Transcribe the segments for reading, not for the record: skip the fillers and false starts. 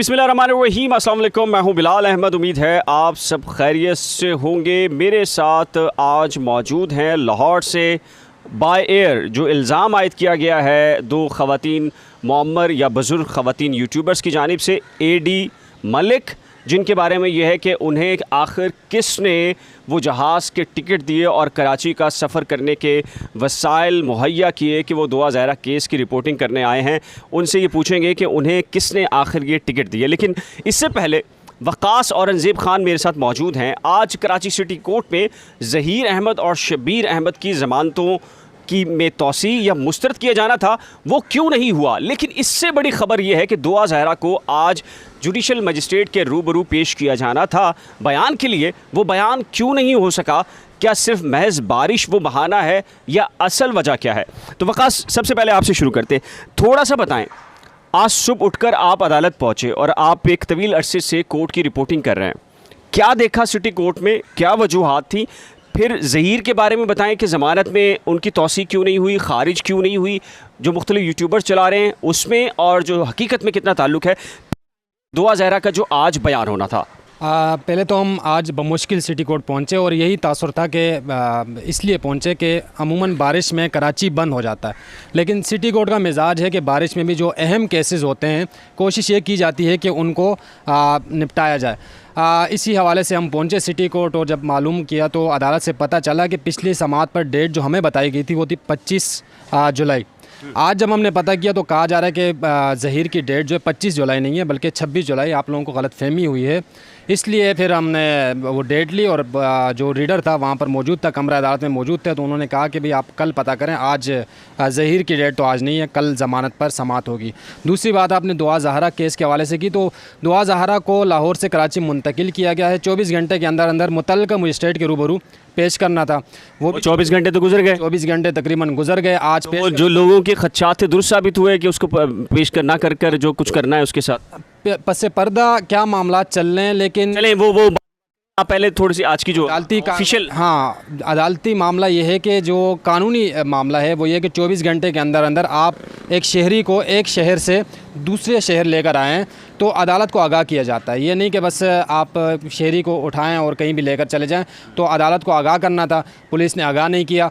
बिस्मिल्लाहिर्रहमानिर्रहीम, अस्सलाम वालेकुम। मैं हूं बिलाल अहमद। उम्मीद है आप सब खैरियत से होंगे। मेरे साथ आज मौजूद हैं लाहौर से बाय एयर जो इल्ज़ाम आयद किया गया है दो ख़वातीन मुअम्मर या बुज़ुर्ग ख़वातीन यूट्यूबर्स की जानिब से, एडी मलिक, जिनके बारे में यह है कि उन्हें आखिर किसने वो जहाज़ के टिकट दिए और कराची का सफ़र करने के वसाइल मुहैया किए कि वो दुआ ज़हरा केस की रिपोर्टिंग करने आए हैं। उनसे ये पूछेंगे कि उन्हें किसने आखिर ये टिकट दिए। लेकिन इससे पहले वक़ास औरंगज़ेब ख़ान मेरे साथ मौजूद हैं। आज कराची सिटी कोर्ट में ज़हीर अहमद और शब्बीर अहमद की ज़मानतों की में तौसी या मुस्तरद किया जाना था, वो क्यों नहीं हुआ। लेकिन इससे बड़ी ख़बर यह है कि दुआ ज़हरा को आज जुडिशल मजिस्ट्रेट के रूबरू पेश किया जाना था बयान के लिए। वो बयान क्यों नहीं हो सका? क्या सिर्फ महज बारिश वो बहाना है या असल वजह क्या है? तो वक़ास, सबसे पहले आपसे शुरू करते हैं, थोड़ा सा बताएं। आज सुबह उठकर आप अदालत पहुँचे और आप एक तवील अरसे से कोर्ट की रिपोर्टिंग कर रहे हैं। क्या देखा सिटी कोर्ट में, क्या वजूहात थी? फिर ज़हीर के बारे में बताएं कि ज़मानत में उनकी तौसीक़ क्यों नहीं हुई, ख़ारिज क्यों नहीं हुई, जो मुख्तलिफ यूट्यूबर्स चला रहे हैं उसमें, और जो हकीकत में कितना ताल्लुक़ है दुआ ज़हरा का जो आज बयान होना था। पहले तो हम आज बमुश्किल सिटी कोर्ट पहुँचे और यही तासुर था कि इसलिए पहुँचे कि अमूमन बारिश में कराची बंद हो जाता है, लेकिन सिटी कोर्ट का मिजाज है कि बारिश में भी जो अहम केसेस होते हैं कोशिश ये की जाती है कि उनको निपटाया जाए। इसी हवाले से हम पहुँचे सिटी कोर्ट और जब मालूम किया तो अदालत से पता चला कि पिछली समाअत पर डेट जो हमें बताई गई थी वो थी 25 जुलाई। आज जब हमने पता किया तो कहा जा रहा है कि ज़हीर की डेट जो है 25 जुलाई नहीं है बल्कि 26 जुलाई। आप लोगों को गलतफहमी हुई है, इसलिए फिर हमने वो डेट ली और जो रीडर था वहाँ पर मौजूद था, कमरा अदालत में मौजूद थे, तो उन्होंने कहा कि भाई आप कल पता करें, आज ज़हीर की डेट तो आज नहीं है, कल ज़मानत पर समाअत होगी। दूसरी बात आपने दुआ ज़हरा केस के हवाले से की, तो दुआ ज़हरा को लाहौर से कराची मुंतकिल किया गया है। 24 घंटे के अंदर अंदर मुतल्लिका मजिस्ट्रेट के रूबरू पेश करना था। वो 24 घंटे तो गुजर गए। 24 घंटे तकरीबन गुजर गए। आज तो जो लोगों के खदशात थे दुरुस्त साबित हुए कि उसको पेश करना कर जो कुछ करना है उसके साथ पसे पर्दा क्या मामला चल रहे हैं, लेकिन चलें वो पहले थोड़ी सी आज की जो ऑफिशियल अदालती मामला ये है कि जो कानूनी मामला है वो ये है कि 24 घंटे के अंदर अंदर आप एक शहरी को एक शहर से दूसरे शहर लेकर आएँ तो अदालत को आगाह किया जाता है। ये नहीं कि बस आप शहरी को उठाएं और कहीं भी लेकर चले जाएं, तो अदालत को आगाह करना था, पुलिस ने आगाह नहीं किया।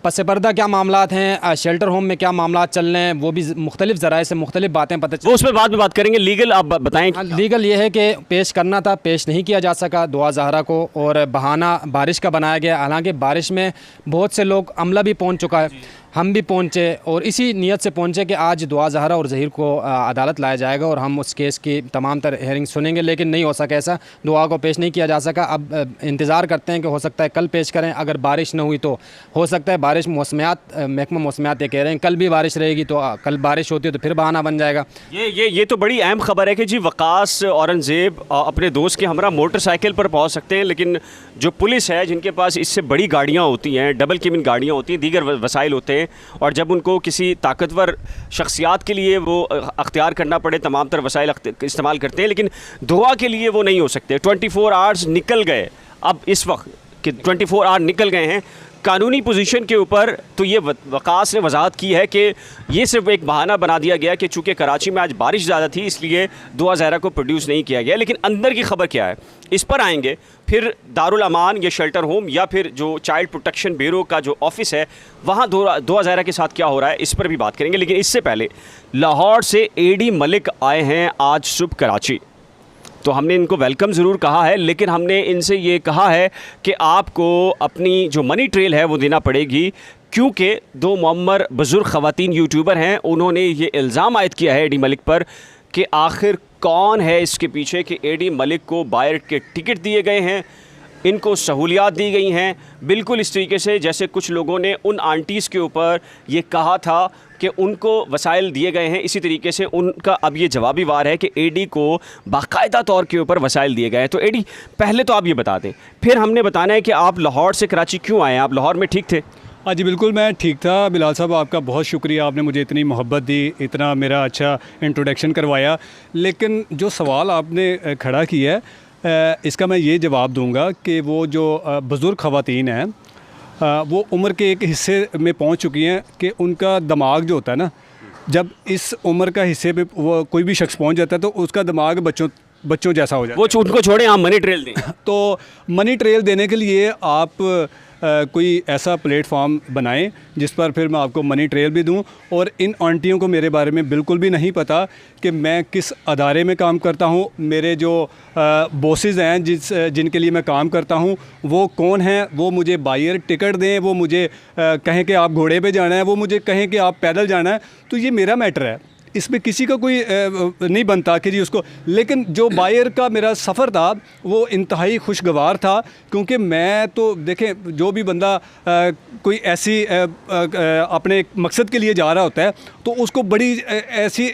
पस पर्दा क्या मामलात हैं, शेल्टर होम में क्या मामलात चल रहे हैं, वो भी मुख्तलिफ ज़राए से मुख्तलिफ बातें पता चल, वो उसमें बाद में बात करेंगे। लीगल आप बताएँ। लीगल ये है कि पेश करना था, पेश नहीं किया जा सका दुआ ज़हरा को, और बहाना बारिश का बनाया गया। हालांकि बारिश में बहुत से लोग, अमला भी पहुँच चुका है, हम भी पहुँचे और इसी नीयत से पहुँचे कि आज दुआ ज़हरा और ज़हीर को अदालत लाया जाएगा और हम उस केस की तमाम तर हेयरिंग सुनेंगे। लेकिन नहीं हो सका ऐसा, दुआ को पेश नहीं किया जा सका। अब इंतज़ार करते हैं कि हो सकता है कल पेश करें। अगर बारिश न हुई तो हो सकता है बारिश, मौसमियात महकमा मौसमियात ये कह रहे हैं कल भी बारिश रहेगी, तो कल बारिश होती है तो फिर बहाना बन जाएगा। ये तो बड़ी अहम खबर है कि जी वक़ास औरंगज़ेब अपने दोस्त के हमरा मोटरसाइकिल पर पहुँच सकते हैं, लेकिन जो पुलिस है जिनके पास इससे बड़ी गाड़ियाँ होती हैं, डबल केबिन गाड़ियाँ होती हैं, दीगर वसाइल होते हैं, और जब उनको किसी ताकतवर शख्सियात के लिए वो अख्तियार करना पड़े तमाम तर वसाइल इस्तेमाल करते हैं, लेकिन दुआ के लिए वो नहीं हो सकते। 24 आवर्स निकल गए, अब इस वक्त कि 24 आवर निकल गए हैं कानूनी पोजीशन के ऊपर। तो ये वक़ास ने वजाहत की है कि ये सिर्फ एक बहाना बना दिया गया कि चूँकि कराची में आज बारिश ज़्यादा थी इसलिए दुआ ज़हरा को प्रोड्यूस नहीं किया गया। लेकिन अंदर की खबर क्या है इस पर आएंगे। फिर दारुल अमान या शेल्टर होम या फिर जो चाइल्ड प्रोटेक्शन ब्यूरो का जो ऑफिस है वहाँ दुआ ज़हरा के साथ क्या हो रहा है इस पर भी बात करेंगे। लेकिन इससे पहले लाहौर से एडी मलिक आए हैं आज सुबह कराची, तो हमने इनको वेलकम ज़रूर कहा है, लेकिन हमने इनसे ये कहा है कि आपको अपनी जो मनी ट्रेल है वो देना पड़ेगी, क्योंकि दो मुअम्मर बुज़ुर्ग ख़वातीन यूट्यूबर हैं। उन्होंने ये इल्ज़ाम आयद किया है एडी मलिक पर कि आखिर कौन है इसके पीछे कि एडी मलिक को बायर के टिकट दिए गए हैं, इनको सहूलियात दी गई हैं, बिल्कुल इस तरीके से जैसे कुछ लोगों ने उन आंटीज़ के ऊपर ये कहा था कि उनको वसाइल दिए गए हैं। इसी तरीके से उनका अब ये जवाबी वार है कि एडी को बाकायदा तौर के ऊपर वसाइल दिए गए हैं। तो एडी, पहले तो आप ये बता दें, फिर हमने बताना है कि आप लाहौर से कराची क्यों आए हैं, आप लाहौर में ठीक थे? हाँ जी बिल्कुल, मैं ठीक था। बिलाल साहब, आपका बहुत शुक्रिया, आपने मुझे इतनी मोहब्बत दी, इतना मेरा अच्छा इंट्रोडक्शन करवाया। लेकिन जो सवाल आपने खड़ा किया है इसका मैं ये जवाब दूंगा कि वो जो बुज़ुर्ग ख़वातीन हैं वो उम्र के एक हिस्से में पहुंच चुकी हैं कि उनका दिमाग जो होता है ना जब इस उम्र का हिस्से पे वो कोई भी शख्स पहुंच जाता है तो उसका दिमाग बच्चों जैसा हो जाता है। वो उनको छोड़े, हम मनी ट्रेल दें। तो मनी ट्रेल देने के लिए आप कोई ऐसा प्लेटफॉर्म बनाएं जिस पर फिर मैं आपको मनी ट्रेल भी दूं। और इन आंटियों को मेरे बारे में बिल्कुल भी नहीं पता कि मैं किस अदारे में काम करता हूं, मेरे जो बॉसेस हैं जिनके लिए मैं काम करता हूं वो कौन हैं। वो मुझे बायर टिकट दें, वो मुझे कहें कि आप घोड़े पे जाना है, वो मुझे कहें कि आप पैदल जाना है, तो ये मेरा मैटर है, इसमें किसी का कोई नहीं बनता कि जी उसको। लेकिन जो बायर का मेरा सफ़र था वो इंतहाई खुशगवार था, क्योंकि मैं तो देखें जो भी बंदा कोई ऐसी अपने मकसद के लिए जा रहा होता है तो उसको बड़ी ऐसी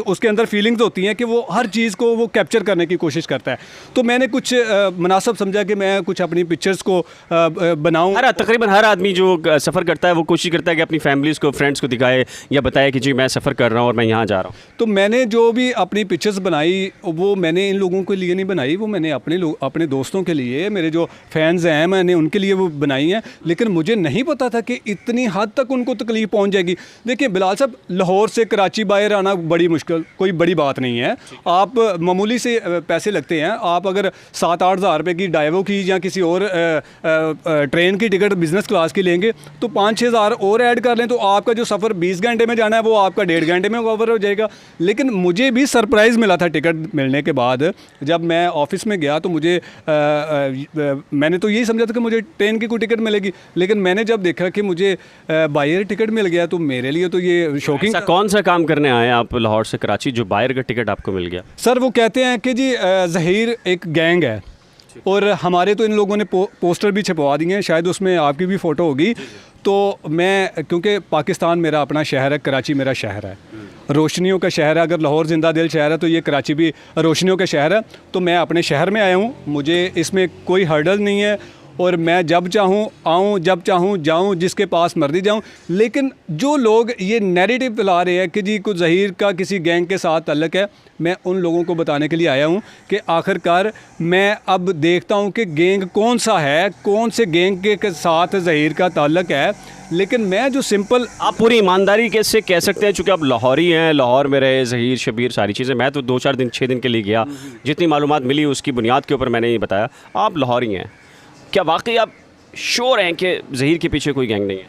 उसके अंदर फीलिंग्स होती हैं कि वो हर चीज़ को वो कैप्चर करने की कोशिश करता है। तो मैंने कुछ मुनासिब समझा कि मैं कुछ अपनी पिक्चर्स को बनाऊँ। तकरीबन हर आदमी जो सफ़र करता है वो कोशिश करता है कि अपनी फैमिलीज़ को, फ्रेंड्स को दिखाए या बताए कि जी मैं सफ़र कर रहा हूँ और मैं यहाँ जा रहा हूँ। तो मैंने जो भी अपनी पिक्चर्स बनाई वो मैंने इन लोगों के लिए नहीं बनाई, वो मैंने अपने दोस्तों के लिए, मेरे जो फैंस हैं मैंने उनके लिए वो बनाई हैं। लेकिन मुझे नहीं पता था कि इतनी हद तक उनको तकलीफ़ पहुँच जाएगी। देखिए बिलाल साहब, लाहौर से कराची बाहर आना बड़ी मुश्किल, कोई बड़ी बात नहीं है। आप मामूली से पैसे लगते हैं, आप अगर 7-8 हज़ार रुपये की डाइवो की या किसी और ट्रेन की टिकट बिज़नेस क्लास की लेंगे तो 5-6 हज़ार और ऐड कर लें तो आपका जो सफ़र 20 घंटे में जाना है वो आपका 1.5 घंटे में कवर हो जाएगा। लेकिन मुझे भी सरप्राइज़ मिला था टिकट मिलने के बाद। जब मैं ऑफिस में गया तो मुझे मैंने तो यही समझा था कि मुझे ट्रेन की कोई टिकट मिलेगी, लेकिन मैंने जब देखा कि मुझे बायर टिकट मिल गया तो मेरे लिए तो ये शॉकिंग। ऐसा कौन सा काम करने आए आप लाहौर से कराची जो बायर का टिकट आपको मिल गया? सर वो कहते हैं कि जी ज़हीर एक गैंग है और हमारे तो इन लोगों ने पोस्टर भी छपवा दिए हैं, शायद उसमें आपकी भी फ़ोटो होगी। तो मैं, क्योंकि पाकिस्तान मेरा अपना शहर है, कराची मेरा शहर है, रोशनियों का शहर है। अगर लाहौर जिंदा दिल शहर है तो ये कराची भी रोशनियों का शहर है। तो मैं अपने शहर में आया हूँ, मुझे इसमें कोई हर्डल नहीं है और मैं जब चाहूँ आऊँ, जब चाहूँ जाऊँ, जिसके पास मर्जी जाऊँ। लेकिन जो लोग ये नैरेटिव फैला रहे हैं कि जी कुछ ज़हीर का किसी गैंग के साथ ताल्लुक़ है, मैं उन लोगों को बताने के लिए आया हूँ कि आखिरकार मैं अब देखता हूँ कि गैंग कौन सा है, कौन से गैंग के साथ ज़हीर का ताल्लुक़ है। लेकिन मैं जो सिंपल, आप पूरी ईमानदारी कैसे कह सकते हैं, चूँकि आप लाहौरी हैं, लाहौर में रहे, ज़हीर, शबीर, सारी चीज़ें। मैं तो 2-4 दिन 6 दिन के लिए गया, जितनी मालूमात मिली उसकी बुनियाद के ऊपर मैंने ये बताया। आप लाहौरी हैं, क्या वाकई आप श्योर हैं कि ज़हीर के पीछे कोई गैंग नहीं है?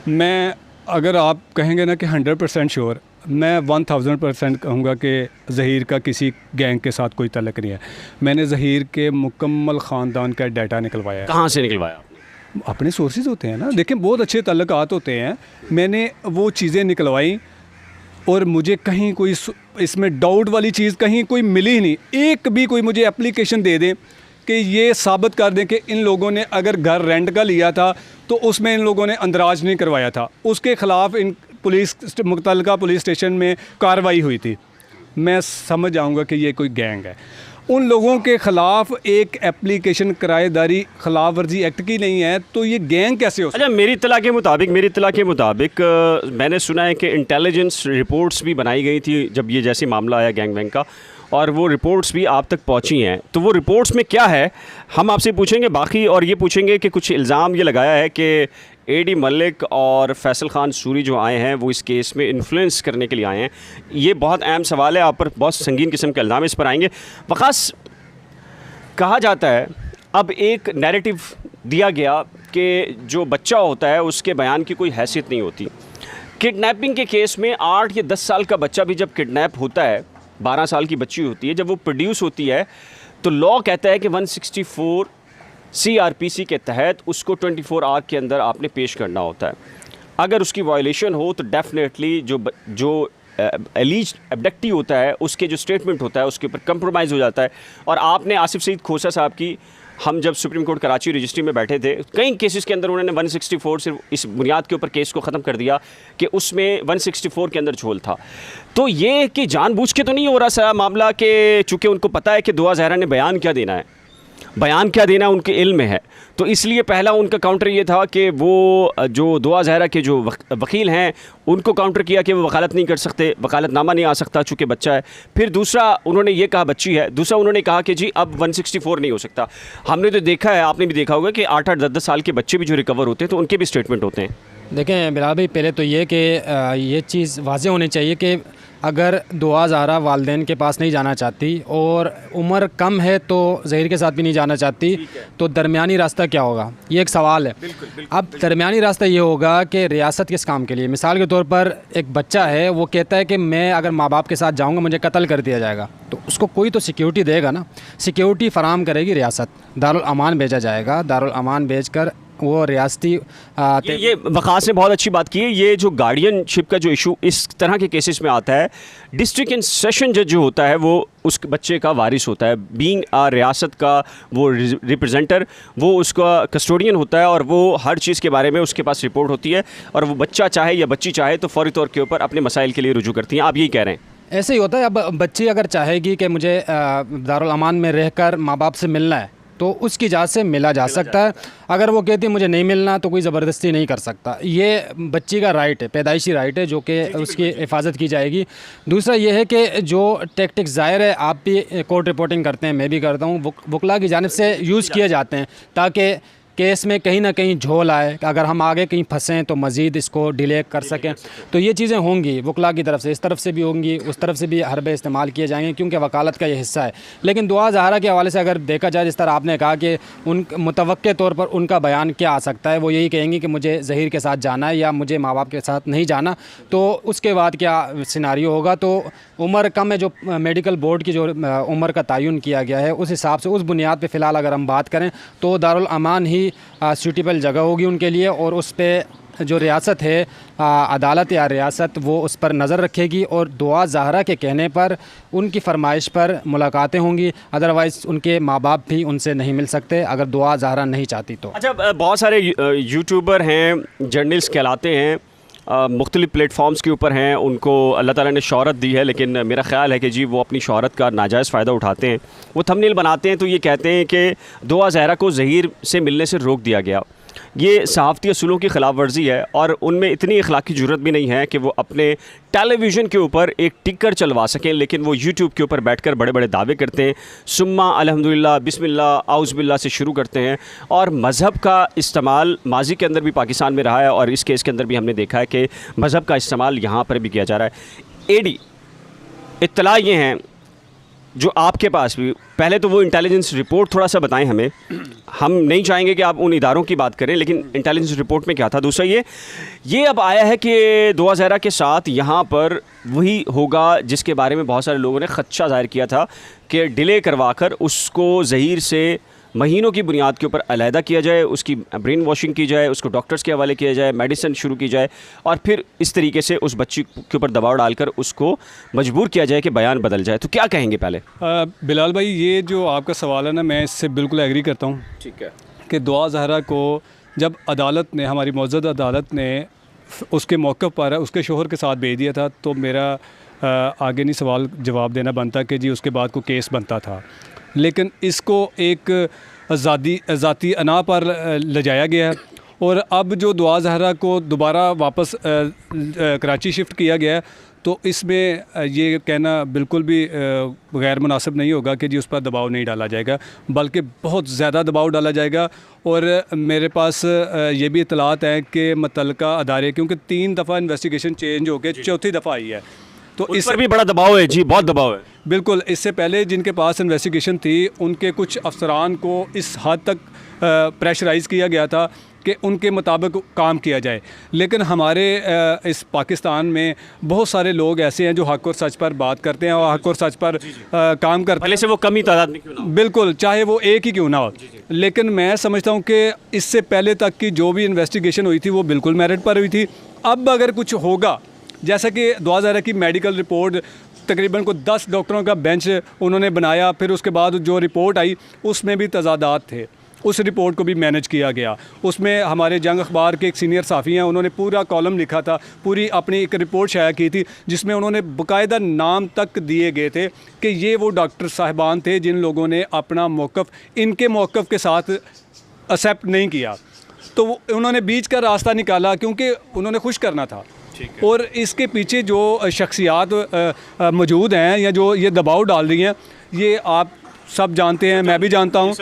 मैं अगर आप कहेंगे ना कि 100% श्योर, मैं 1000% कहूँगा कि ज़हीर का किसी गैंग के साथ कोई ताल्लुक़ नहीं है। मैंने ज़हीर के मुकम्मल ख़ानदान का डाटा निकलवाया है। कहाँ से निकलवाया आपने? अपने सोर्सेज होते हैं ना, देखें बहुत अच्छे ताल्लुकात होते हैं, मैंने वो चीज़ें निकलवाई और मुझे कहीं कोई इसमें डाउट वाली चीज़ कहीं कोई मिली ही नहीं। एक भी कोई मुझे एप्लीकेशन दे दें कि ये साबित कर दें कि इन लोगों ने अगर घर रेंट का लिया था तो उसमें इन लोगों ने अंदराज नहीं करवाया था, उसके ख़िलाफ़ इन मुतल्लिका पुलिस स्टेशन में कार्रवाई हुई थी, मैं समझ जाऊँगा कि ये कोई गैंग है। उन लोगों के ख़िलाफ़ एक एप्लीकेशन किराएदारी खिलाफ वर्जी एक्ट की नहीं है तो ये गैंग कैसे हो सकता? अच्छा, मेरी इत्तला के मुताबिक मैंने सुना है कि इंटेलिजेंस रिपोर्ट्स भी बनाई गई थी जब ये जैसे मामला आया गैंग वैंग का, और वो रिपोर्ट्स भी आप तक पहुंची हैं। तो वो रिपोर्ट्स में क्या है हम आपसे पूछेंगे बाकी, और ये पूछेंगे कि कुछ इल्ज़ाम ये लगाया है कि एडी मलिक और फैसल खान सूरी जो आए हैं वो इस केस में इन्फ्लुएंस करने के लिए आए हैं। ये बहुत अहम सवाल है, आप पर बहुत संगीन किस्म के इल्ज़ाम इस पर आएंगे। वक़ास, कहा जाता है अब एक नैरेटिव दिया गया कि जो बच्चा होता है उसके बयान की कोई हैसियत नहीं होती। किडनैपिंग के केस में 8 या 10 साल का बच्चा भी जब किडनैप होता है, 12 साल की बच्ची होती है, जब वो प्रोड्यूस होती है तो लॉ कहता है कि 164 CRPC के तहत उसको 24 आवर के अंदर आपने पेश करना होता है। अगर उसकी वायलेशन हो तो डेफिनेटली जो एलीज्ड अबडक्टी होता है उसके जो स्टेटमेंट होता है उसके ऊपर कंप्रोमाइज़ हो जाता है। और आपने आसिफ सईद खोसा साहब की, हम जब सुप्रीम कोर्ट कराची रजिस्ट्री में बैठे थे, कई केसेस के अंदर उन्होंने 164 से इस बुनियाद के ऊपर केस को ख़त्म कर दिया कि उसमें 164 के अंदर झोल था। तो ये कि जानबूझ के तो नहीं हो रहा सा मामला कि चूँकि उनको पता है कि दुआ ज़हरा ने बयान क्या देना है, उनके इल्म में है, तो इसलिए पहला उनका काउंटर ये था कि वो जो दुआ ज़हरा के जो वकील हैं उनको काउंटर किया कि वो वकालत नहीं कर सकते, वकालतनामा नहीं आ सकता चूँकि बच्चा है। फिर दूसरा उन्होंने ये कहा बच्ची है, दूसरा उन्होंने कहा कि जी अब 164 नहीं हो सकता। हमने तो देखा है, आपने भी देखा होगा कि 8-8, 10-10 साल के बच्चे भी जो रिकवर होते हैं तो उनके भी स्टेटमेंट होते हैं। देखें बिलाल भाई, पहले तो ये कि ये चीज़ वाज़े होनी चाहिए कि अगर दुआ ज़हरा वालदेन के पास नहीं जाना चाहती और उम्र कम है तो ज़हीर के साथ भी नहीं जाना चाहती, तो दरमियानी रास्ता क्या होगा, ये एक सवाल है। अब दरमियानी रास्ता ये होगा कि रियासत किस काम के लिए, मिसाल के तौर पर एक बच्चा है, वो कहता है कि मैं अगर माँ बाप के साथ जाऊँगा मुझे कत्ल कर दिया जाएगा, तो उसको कोई तो सिक्योरिटी देगा ना। सिक्योरिटी फ़राहम करेगी रियासत, दारुल अमान भेजा जाएगा, दारुल अमान भेज कर वो रियासती ये वकास ने बहुत अच्छी बात की है। ये जो गार्डियनशिप का जो इशू इस तरह के केसेस में आता है, डिस्ट्रिक्ट एंड सेशन जज जो होता है वो उस बच्चे का वारिस होता है, बीइंग रियासत का वो रिप्रेजेंटर, वो उसका कस्टोडियन होता है और वो हर चीज़ के बारे में उसके पास रिपोर्ट होती है और वो बच्चा चाहे या बच्ची चाहे तो फौरी तौर के ऊपर अपने मसाइल के लिए रुजू करती हैं। आप यही कह रहे हैं? ऐसे ही होता है। अब बच्ची अगर चाहेगी कि मुझे दारुल अमान में रहकर माँ बाप से मिलना है तो उसकी इजाज़त से मिला जा सकता है। अगर वो कहती है मुझे नहीं मिलना तो कोई ज़बरदस्ती नहीं कर सकता। ये बच्ची का राइट है, पैदाइशी राइट है, जो कि उसकी हिफाजत की जाएगी। दूसरा ये है कि जो टैक्टिक ज़ाहिर है, आप भी कोर्ट रिपोर्टिंग करते हैं, मैं भी करता हूँ, वकला की जानिब से यूज़ किए जाते हैं ताकि केस में कहीं ना कहीं झोल आए, अगर हम आगे कहीं फंसें तो मज़ीद इसको डिले कर सकें। तो ये चीज़ें होंगी वकला की तरफ से, इस तरफ से भी होंगी, उस तरफ से भी हरबे इस्तेमाल किए जाएंगे क्योंकि वकालत का ये हिस्सा है। लेकिन दुआ ज़हरा के हवाले से अगर देखा जाए, जिस तरह आपने कहा कि उन मुतवक्के तौर पर उनका बयान क्या आ सकता है, वो यही कहेंगी कि मुझे ज़हीर के साथ जाना है या मुझे माँ बाप के साथ नहीं जाना। तो उसके बाद क्या सिनारियो होगा? तो उम्र कम है, जो मेडिकल बोर्ड की जो उम्र का तयन किया गया है उस हिसाब से, उस बुनियाद पर फ़िलहाल अगर हम बात करें तो दारुल अमान ही सूटेबल जगह होगी उनके लिए। और उस पे जो रियासत है, अदालत या रियासत, वो उस पर नज़र रखेगी और दुआ ज़हरा के कहने पर उनकी फरमाइश पर मुलाकातें होंगी। अदरवाइज़ उनके माँ बाप भी उनसे नहीं मिल सकते अगर दुआ ज़हरा नहीं चाहती तो। अच्छा, बहुत सारे यूट्यूबर हैं, जर्नलिस्ट कहलाते हैं, मुख्तलिफ़ प्लेटफॉर्म्स के ऊपर हैं, उनको अल्लाह ताला ने शोहरत दी है, लेकिन मेरा ख़्याल है कि जी वो अपनी शोहरत का नाजायज़ फ़ायदा उठाते हैं। वो थंबनेल बनाते हैं तो ये कहते हैं कि दुआ ज़हरा को ज़हीर से मिलने से रोक दिया गया। ये सहाफ़ती असूलों की ख़िलाफ़ वर्जी है और उनमें इतनी अखलाकी जुर्रत भी नहीं है कि वो अपने टेलीविज़न के ऊपर एक टिकर चलवा सकें, लेकिन वो यूट्यूब के ऊपर बैठकर बड़े बड़े दावे करते हैं, सुम्मा अल्हम्दुलिल्लाह बिस्मिल्लाह आउज़ बिल्लाह से शुरू करते हैं। और मज़हब का इस्तेमाल माजी के अंदर भी पाकिस्तान में रहा है और इस केस के अंदर भी हमने देखा है कि मज़हब का इस्तेमाल यहाँ पर भी किया जा रहा है। एडी इत्तला ये हैं जो आपके पास भी, पहले तो वो इंटेलिजेंस रिपोर्ट थोड़ा सा बताएं हमें। हम नहीं चाहेंगे कि आप उन इदारों की बात करें, लेकिन इंटेलिजेंस रिपोर्ट में क्या था? दूसरा ये अब आया है कि दुआ ज़हरा के साथ यहाँ पर वही होगा जिसके बारे में बहुत सारे लोगों ने ख़दशा ज़ाहिर किया था कि डिले करवा कर उसको ज़हीर से महीनों की बुनियाद के ऊपर अलहदा किया जाए, उसकी ब्रेन वॉशिंग की जाए, उसको डॉक्टर्स के हवाले किया जाए, मेडिसिन शुरू की जाए और फिर इस तरीके से उस बच्ची के ऊपर दबाव डालकर उसको मजबूर किया जाए कि बयान बदल जाए। तो क्या कहेंगे पहले? बिलाल भाई, ये जो आपका सवाल है ना, मैं इससे बिल्कुल एग्री करता हूँ। ठीक है कि दुआ ज़हरा को जब अदालत ने, हमारी मौजूद अदालत ने उसके मौक़िफ़ पर उसके शोहर के साथ भेज दिया था, तो मेरा आगे नहीं सवाल जवाब देना बनता कि जी उसके बाद को केस बनता था। लेकिन इसको एक ज़ाती अना पर ले जाया गया है और अब जो दुआ ज़हरा को दोबारा वापस कराची शिफ्ट किया गया है, तो इसमें ये कहना बिल्कुल भी गैर मुनासिब नहीं होगा कि जी उस पर दबाव नहीं डाला जाएगा, बल्कि बहुत ज़्यादा दबाव डाला जाएगा। और मेरे पास ये भी इतलात हैं कि मुतल्लिका अदारे, क्योंकि 3 दफ़ा इन्वेस्टिगेशन चेंज होकर चौथी दफ़ा आई है, तो इस पर भी बड़ा दबाव है जी, बहुत दबाव है। बिल्कुल, इससे पहले जिनके पास इन्वेस्टिगेशन थी उनके कुछ अफसरान को इस हद तक प्रेशराइज़ किया गया था कि उनके मुताबिक काम किया जाए। लेकिन हमारे इस पाकिस्तान में बहुत सारे लोग ऐसे हैं जो हक़ और सच पर बात करते हैं और हक़ और सच पर काम करते हैं, भले से वो कम ही तादाद में क्यों ना हो। बिल्कुल, चाहे वो एक ही क्यों ना हो। लेकिन मैं समझता हूँ कि इससे पहले तक की जो भी इन्वेस्टिगेशन हुई थी वो बिल्कुल मेरिट पर हुई थी। अब अगर कुछ होगा, जैसा कि दुआ ज़हरा की मेडिकल रिपोर्ट तकरीबन को 10 डॉक्टरों का बेंच उन्होंने बनाया, फिर उसके बाद जो रिपोर्ट आई उसमें भी तज़ादात थे, उस रिपोर्ट को भी मैनेज किया गया। उसमें हमारे जंग अखबार के एक सीनियर साफ़ी हैं, उन्होंने पूरा कॉलम लिखा था, पूरी अपनी एक रिपोर्ट शाया की थी जिसमें उन्होंने बाकायदा नाम तक दिए गए थे कि ये वो डॉक्टर साहिबान थे जिन लोगों ने अपना मौक़िफ़ इनके मौक़िफ़ के साथ एक्सेप्ट नहीं किया। तो उन्होंने बीच का रास्ता निकाला क्योंकि उन्होंने खुश करना था। और इसके पीछे जो शख्सियात मौजूद हैं या जो ये दबाव डाल रही हैं, ये आप सब जानते हैं, मैं भी जानता हूँ।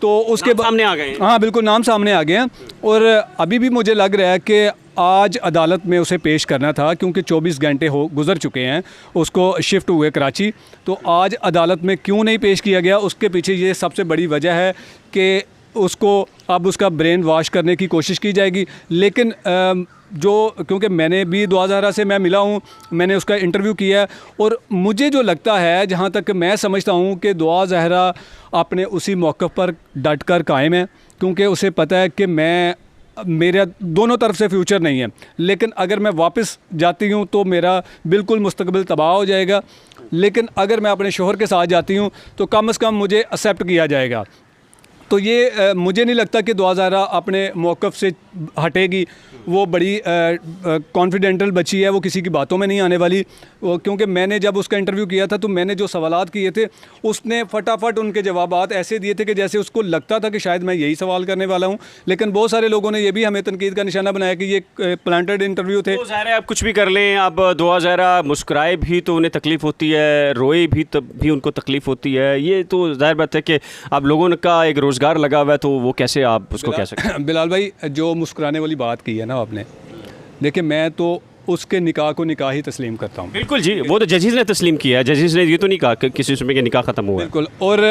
तो उसके सामने आ गए हैं। हाँ बिल्कुल, नाम सामने आ गए हैं। और अभी भी मुझे लग रहा है कि आज अदालत में उसे पेश करना था, क्योंकि 24 घंटे हो गुज़र चुके हैं, उसको शिफ्ट हुए कराची, तो आज अदालत में क्यों नहीं पेश किया गया, उसके पीछे ये सबसे बड़ी वजह है कि उसको अब उसका ब्रेन वॉश करने की कोशिश की जाएगी। लेकिन क्योंकि मैंने भी दुआ ज़हरा से मैं मिला हूँ, मैंने उसका इंटरव्यू किया है, और मुझे जो लगता है, जहाँ तक मैं समझता हूँ, कि दुआ ज़हरा अपने उसी मौक़िफ़ पर डट कर कायम है, क्योंकि उसे पता है कि मेरा दोनों तरफ से फ्यूचर नहीं है, लेकिन अगर मैं वापस जाती हूँ तो मेरा बिल्कुल मुस्तकबिल तबाह हो जाएगा, लेकिन अगर मैं अपने शोहर के साथ जाती हूँ तो कम से कम मुझे एक्सेप्ट किया जाएगा। तो ये मुझे नहीं लगता कि दुआ ज़हरा अपने मौक़िफ़ से हटेगी। वो बड़ी कॉन्फिडेंटल बच्ची है, वो किसी की बातों में नहीं आने वाली। क्योंकि मैंने जब उसका इंटरव्यू किया था तो मैंने जो सवालात किए थे, उसने फटाफट उनके जवाबात ऐसे दिए थे कि जैसे उसको लगता था कि शायद मैं यही सवाल करने वाला हूँ। लेकिन बहुत सारे लोगों ने ये भी हमें तनकीद का निशाना बनाया कि ये प्लांटेड इंटरव्यू थे। तो ज़ाहिर है आप कुछ भी कर लें, अब दुआ ज़हरा मुस्कुराए भी तो उन्हें तकलीफ़ होती है, रोए भी तब भी उनको तकलीफ़ होती है। ये तो ज़ाहिर बात है कि अब लोगों का एक रोज़गार लगा हुआ है, तो वो कैसे आप उसको कह सकते हैं। बिलाल भाई, जो मुस्कुराने वाली बात की है ना आपने, देखिए मैं तो उसके निकाह को निकाह ही तस्लीम करता हूँ। बिल्कुल जी, वो तो जजीज़ ने तस्लीम किया है, जजीज़ ने ये तो नहीं कहा कि किसी समय के निकाह ख़त्म हुआ है। बिल्कुल। और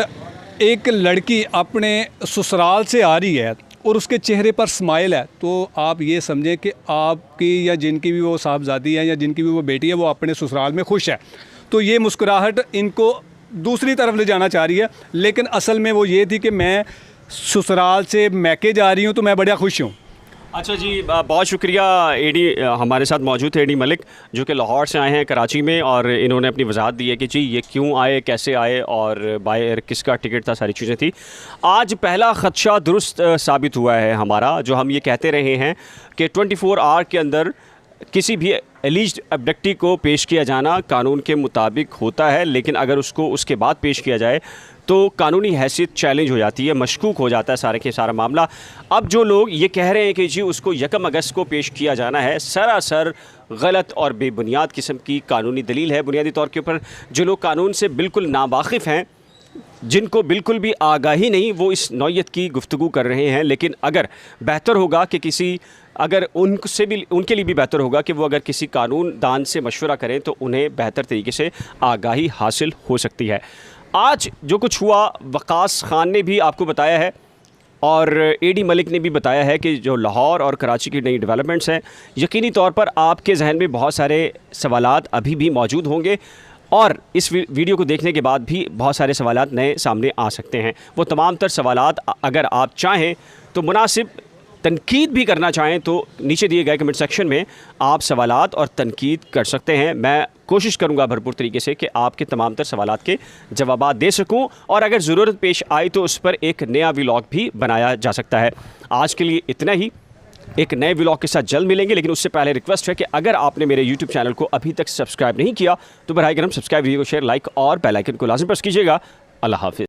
एक लड़की अपने ससुराल से आ रही है और उसके चेहरे पर स्माइल है, तो आप ये समझें कि आपकी या जिनकी भी वो साहबजादी है या जिनकी भी वो बेटी है, वो अपने ससुराल में खुश है। तो ये मुस्कुराहट इनको दूसरी तरफ ले जाना चाह रही है, लेकिन असल में वो ये थी कि मैं ससुराल से मैके जा रही हूँ तो मैं बड़ा खुश हूँ। अच्छा जी, बहुत शुक्रिया। एडी हमारे साथ मौजूद थे, एडी मलिक, जो कि लाहौर से आए हैं कराची में, और इन्होंने अपनी वजाहत दी है कि जी ये क्यों आए, कैसे आए और बाय एयर किसका टिकट था, सारी चीज़ें थी। आज पहला ख़दशा दुरुस्त साबित हुआ है हमारा, जो हम ये कहते रहे हैं कि 24 आवर के अंदर किसी भी एलिज्ड अब्डक्टी को पेश किया जाना कानून के मुताबिक होता है, लेकिन अगर उसको उसके बाद पेश किया जाए तो कानूनी हैसियत चैलेंज हो जाती है, मशकूक हो जाता है सारे के सारा मामला। अब जो लोग ये कह रहे हैं कि जी उसको 1 अगस्त को पेश किया जाना है, सरासर गलत और बेबुनियाद किस्म की कानूनी दलील है। बुनियादी तौर के ऊपर जो लोग कानून से बिल्कुल नावाकिफ़ हैं, जिनको बिल्कुल भी आगाही नहीं, वो इस नौयत की गुफ्तगू कर रहे हैं। लेकिन अगर बेहतर होगा कि अगर उनसे भी, उनके लिए भी बेहतर होगा कि वो अगर किसी कानून दान से मशवरा करें तो उन्हें बेहतर तरीके से आगाही हासिल हो सकती है। आज जो कुछ हुआ, वकास खान ने भी आपको बताया है और एडी मलिक ने भी बताया है कि जो लाहौर और कराची की नई डेवलपमेंट्स हैं, यकीनी तौर पर आपके जहन में बहुत सारे सवालात अभी भी मौजूद होंगे, और इस वीडियो को देखने के बाद भी बहुत सारे सवालात नए सामने आ सकते हैं। वो तमाम तर सवालात अगर आप चाहें तो मुनासिब तनकीद भी करना चाहें तो नीचे दिए गए कमेंट सेक्शन में आप सवालात और तनकीद कर सकते हैं। मैं कोशिश करूंगा भरपूर तरीके से कि आपके तमाम तर सवालात के जवाबात दे सकूं, और अगर ज़रूरत पेश आई तो उस पर एक नया व्लॉग भी बनाया जा सकता है। आज के लिए इतना ही, एक नए व्लॉग के साथ जल्द मिलेंगे, लेकिन उससे पहले रिक्वेस्ट है कि अगर आपने मेरे यूट्यूब चैनल को अभी तक सब्सक्राइब नहीं किया तो बराए करम सब्सक्राइब, वीडियो को शेयर, लाइक और बेल आइकन को लाज़िम प्रेस कीजिएगा। अल्लाह हाफ़िज़।